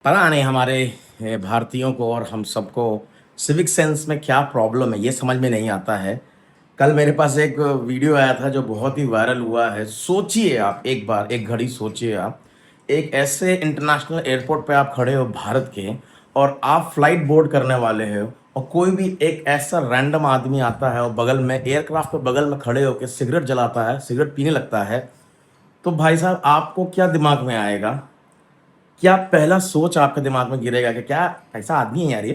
पता नहीं हमारे भारतीयों को और हम सबको सिविक सेंस में क्या प्रॉब्लम है, ये समझ में नहीं आता है। कल मेरे पास एक वीडियो आया था जो बहुत ही वायरल हुआ है। सोचिए आप, एक बार एक घड़ी सोचिए आप, एक ऐसे इंटरनेशनल एयरपोर्ट पे आप खड़े हो भारत के, और आप फ्लाइट बोर्ड करने वाले हो, और कोई भी एक ऐसा रैंडम आदमी आता है और बगल में एयरक्राफ्ट के बगल में खड़े होकर सिगरेट जलाता है, सिगरेट पीने लगता है। तो भाई साहब, आपको क्या दिमाग में आएगा? क्या पहला सोच आपके दिमाग में गिरेगा कि क्या ऐसा आदमी है यार ये,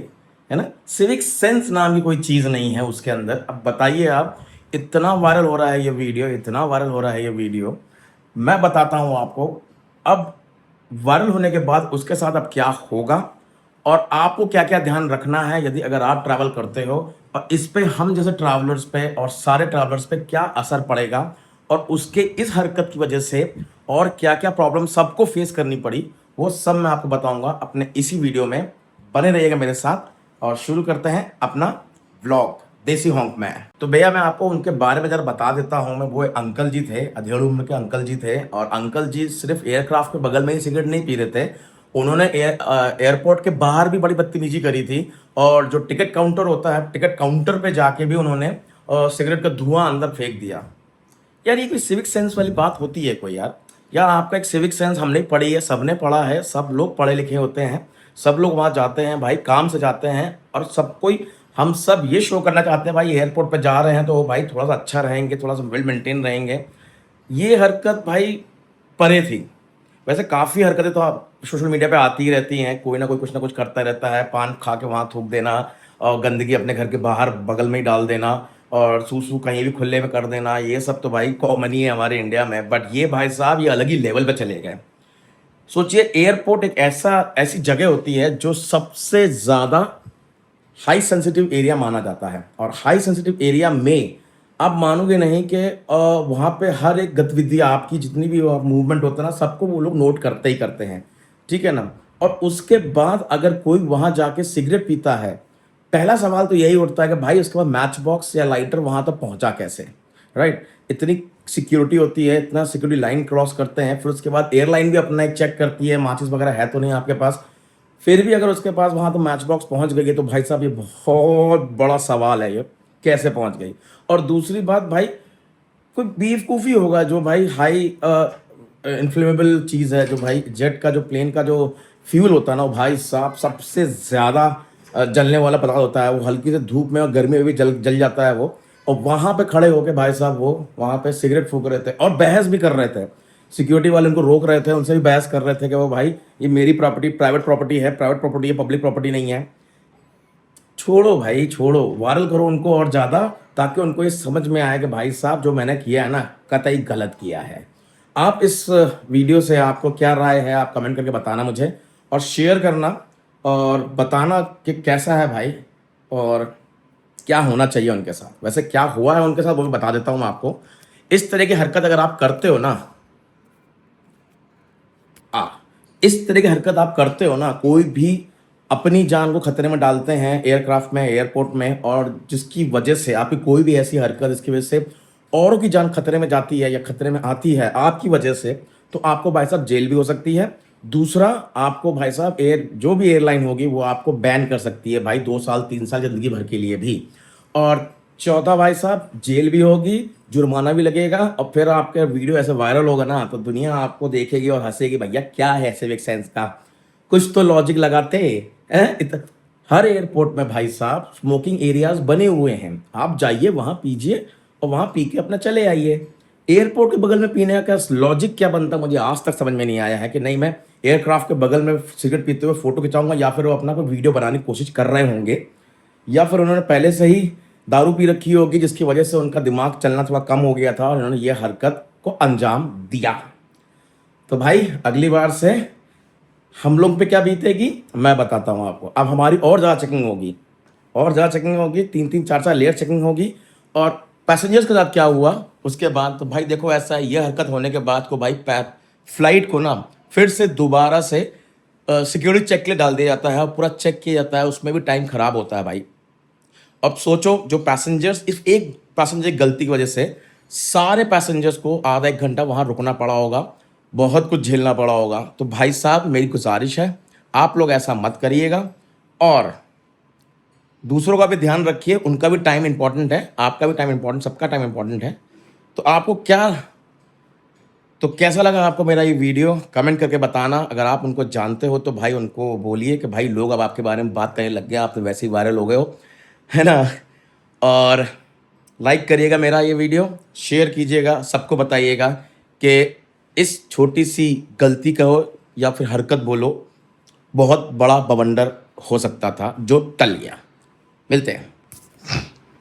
है ना? सिविक सेंस नाम की कोई चीज़ नहीं है उसके अंदर। अब बताइए आप, इतना वायरल हो रहा है ये वीडियो, इतना वायरल हो रहा है ये वीडियो। मैं बताता हूँ आपको। अब वायरल होने के बाद उसके साथ अब क्या होगा, और आपको क्या क्या ध्यान रखना है यदि अगर आप ट्रैवल करते हो, और इस पे हम जैसे ट्रैवलर्स पे और सारे ट्रैवलर्स पे क्या असर पड़ेगा, और उसके इस हरकत की वजह से और क्या क्या प्रॉब्लम सबको फेस करनी पड़ी, वो सब मैं आपको बताऊंगा अपने इसी वीडियो में। बने रहिएगा मेरे साथ, और शुरू करते हैं अपना व्लॉग देसी होंक में। तो भैया, मैं आपको उनके बारे में जरा बता देता हूँ। मैं वो एक अंकल जी थे, अधेड़ उम्र के अंकल जी थे, और अंकल जी सिर्फ एयरक्राफ्ट के बगल में ही सिगरेट नहीं पी रहे थे। उन्होंने एयरपोर्ट के बाहर भी बड़ी बदतमीजी करी थी, और जो टिकट काउंटर होता है, टिकट काउंटर पे जाके भी उन्होंने सिगरेट का धुआं अंदर फेंक दिया। यार, ये कोई सिविक सेंस वाली बात होती है कोई? यार आपका एक सिविक सेंस हमने पढ़ी है, सबने पढ़ा है, सब लोग पढ़े लिखे होते हैं, सब लोग वहाँ जाते हैं भाई, काम से जाते हैं, और सब कोई, हम सब ये शो करना चाहते हैं भाई एयरपोर्ट पे जा रहे हैं तो भाई थोड़ा सा अच्छा रहेंगे, थोड़ा सा वेल मेंटेन रहेंगे। ये हरकत भाई परे थी। वैसे काफ़ी हरकतें तो आप सोशल मीडिया पे आती ही रहती हैं, कोई ना कोई कुछ ना कुछ करता रहता है। पान खा के वहाँ थूक देना, और गंदगी अपने घर के बाहर बगल में ही डाल देना, और सूसू कहीं भी खुले में कर देना, ये सब तो भाई कॉमन ही है हमारे इंडिया में। बट ये भाई साहब, ये अलग ही लेवल पे चले गए। सोचिए, एयरपोर्ट एक ऐसी जगह होती है जो सबसे ज़्यादा हाई सेंसिटिव एरिया माना जाता है, और हाई सेंसिटिव एरिया में आप मानोगे नहीं कि वहाँ पे हर एक गतिविधि आपकी, जितनी भी मूवमेंट होता है ना, सबको वो लोग नोट करते ही करते हैं। ठीक है ना? और उसके बाद अगर कोई वहाँ जाके सिगरेट पीता है, पहला सवाल तो यही उठता है कि भाई उसके बाद मैच बॉक्स या लाइटर वहाँ तक पहुँचा कैसे? राइट? इतनी सिक्योरिटी होती है, इतना सिक्योरिटी लाइन क्रॉस करते हैं, फिर उसके बाद एयरलाइन भी अपना एक चेक करती है, माचिस वगैरह है तो नहीं आपके पास। फिर भी अगर उसके पास वहाँ तो मैच बॉक्स पहुँच गई है, तो भाई साहब ये बहुत बड़ा सवाल है, ये कैसे पहुँच गई? और दूसरी बात भाई, कोई बेवकूफ़ी होगा जो भाई हाई इन्फ्लेमेबल चीज़ है, जो भाई जेट का, जो प्लेन का जो फ्यूल होता है ना, वो भाई साहब सबसे ज़्यादा जलने वाला पदार्थ होता है। वो हल्की से धूप में और गर्मी में भी जल जल जाता है वो। और वहाँ पे खड़े होके भाई साहब वो वहाँ पे सिगरेट फूँक रहे थे और बहस भी कर रहे थे। सिक्योरिटी वाले उनको रोक रहे थे, उनसे भी बहस कर रहे थे कि वो भाई, ये मेरी प्रॉपर्टी, प्राइवेट प्रॉपर्टी है, पब्लिक प्रॉपर्टी नहीं है। छोड़ो भाई, छोड़ो, वायरल करो उनको और ज़्यादा, ताकि उनको ये समझ में आए कि भाई साहब जो मैंने किया है ना, कतई गलत किया है। आप इस वीडियो से आपको क्या राय है, आप कमेंट करके बताना मुझे, और शेयर करना, और बताना कि कैसा है भाई, और क्या होना चाहिए उनके साथ। वैसे क्या हुआ है उनके साथ वो भी बता देता हूँ मैं आपको। इस तरह की हरकत अगर आप करते हो ना, आ, इस तरह की हरकत आप करते हो ना, कोई भी अपनी जान को खतरे में डालते हैं एयरक्राफ्ट में, एयरपोर्ट में, और जिसकी वजह से आपकी कोई भी ऐसी हरकत, इसकी वजह से औरों की जान खतरे में जाती है या खतरे में आती है आपकी वजह से, तो आपको भाई साहब जेल भी हो सकती है। दूसरा, आपको भाई साहब जो भी एयरलाइन होगी वो आपको बैन कर सकती है भाई, 2 साल 3 साल, जिंदगी भर के लिए भी। और चौथा भाई साहब, जेल भी होगी, जुर्माना भी लगेगा, और फिर आपका वीडियो ऐसे वायरल होगा ना, तो दुनिया आपको देखेगी और हंसेगी, भैया क्या है सिविक सेंस का, कुछ तो लॉजिक लगाते हैं। हर एयरपोर्ट में भाई साहब स्मोकिंग एरियाज बने हुए हैं, आप जाइए वहां पीजिए, और वहां पी के अपना चले आइए। एयरपोर्ट के बगल में पीने का क्या लॉजिक क्या बनता, मुझे आज तक समझ में नहीं आया है। कि नहीं, मैं एयरक्राफ्ट के बगल में सिगरेट पीते हुए फोटो खिंचाऊंगा, या फिर वो अपना कोई वीडियो बनाने की कोशिश कर रहे होंगे, या फिर उन्होंने पहले से ही दारू पी रखी होगी, जिसकी वजह से उनका दिमाग चलना थोड़ा कम हो गया था, और उन्होंने ये हरकत को अंजाम दिया। तो भाई अगली बार से हम लोग पे क्या बीतेगी मैं बताता हूँ आपको। अब हमारी और ज़्यादा चेकिंग होगी, और ज़्यादा चेकिंग होगी, 3-3 4-4 लेयर चेकिंग होगी। और पैसेंजर्स के साथ क्या हुआ उसके बाद, तो भाई देखो ऐसा है, ये हरकत होने के बाद को भाई फ्लाइट को ना फिर से दोबारा से सिक्योरिटी चेक के लिए डाल दिया जाता है, और पूरा चेक किया जाता है, उसमें भी टाइम खराब होता है भाई। अब सोचो, जो पैसेंजर्स, इस एक पैसेंजर की गलती की वजह से सारे पैसेंजर्स को आधा एक घंटा वहाँ रुकना पड़ा होगा, बहुत कुछ झेलना पड़ा होगा। तो भाई साहब मेरी गुजारिश है, आप लोग ऐसा मत करिएगा और दूसरों का भी ध्यान रखिए, उनका भी टाइम इंपॉर्टेंट है, आपका भी टाइम इंपॉर्टेंट, सबका टाइम इंपॉर्टेंट है। तो आपको क्या तो कैसा लगा आपको मेरा ये वीडियो? कमेंट करके बताना। अगर आप उनको जानते हो तो भाई उनको बोलिए कि भाई लोग अब आपके बारे में बात करने लग गए, आप तो वैसे ही वायरल हो गए हो, है ना? और लाइक करिएगा मेरा ये वीडियो, शेयर कीजिएगा, सबको बताइएगा कि इस छोटी-सी गलती कहो या फिर हरकत बोलो, बहुत बड़ा बवंडर हो सकता था जो टल गया। मिलते हैं।